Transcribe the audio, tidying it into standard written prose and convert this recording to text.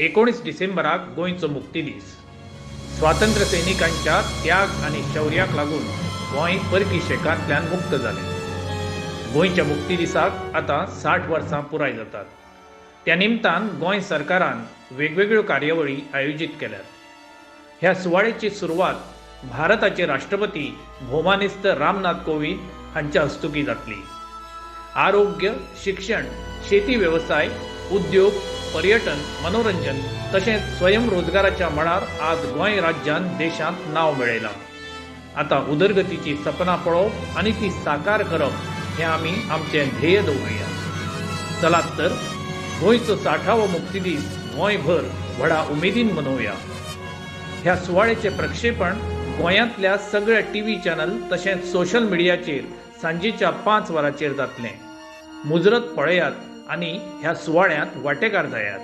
19 डिसेंबराक गोंयचो मुक्ती दीस। स्वातंत्र्य सैनिकांच्या त्याग आनी शौर्याक लागून गोंय परकी शेकांतल्यान मुक्त जालें। गोंयच्या मुक्ती दिसाक आतां 60 वर्सां पुराय जातात। त्या निमतान गोंय सरकारान वेगवेगळ्यो कार्यावळी आयोजीत केल्यात। ह्या सुवाळ्याची सुरवात भारताचे राष्ट्रपती भौमानिस्त रामनाथ कोविंद हांच्या हस्तुकी जातली। आरोग्य, शिक्षण, शेती वेवसाय, उद्योग, पर्यटन, मनोरंजन तशेंच स्वयंरोजगाराच्या मळार आज गोंय राज्यान देशांत नांव मेळयलां। आतां उदरगतीची सपनां पळोवप आनी ती साकार करप हें आमी आमचें ध्येय दवरुया। चलात तर गोंयचो 60वो मुक्ती दीस गोंयभर व्हडा उमेदीन मनोवया। ह्या सुवाळ्याचें प्रक्षेपण गोंयांतल्या सगळ्या टीव्ही चॅनल तशेंच सोशल मिडियाचेर सांजेच्या 5 वरांचेर जातलें। मुजरत पळयात आनी ह्या सुवाळ्यांत वांटेकार जायात।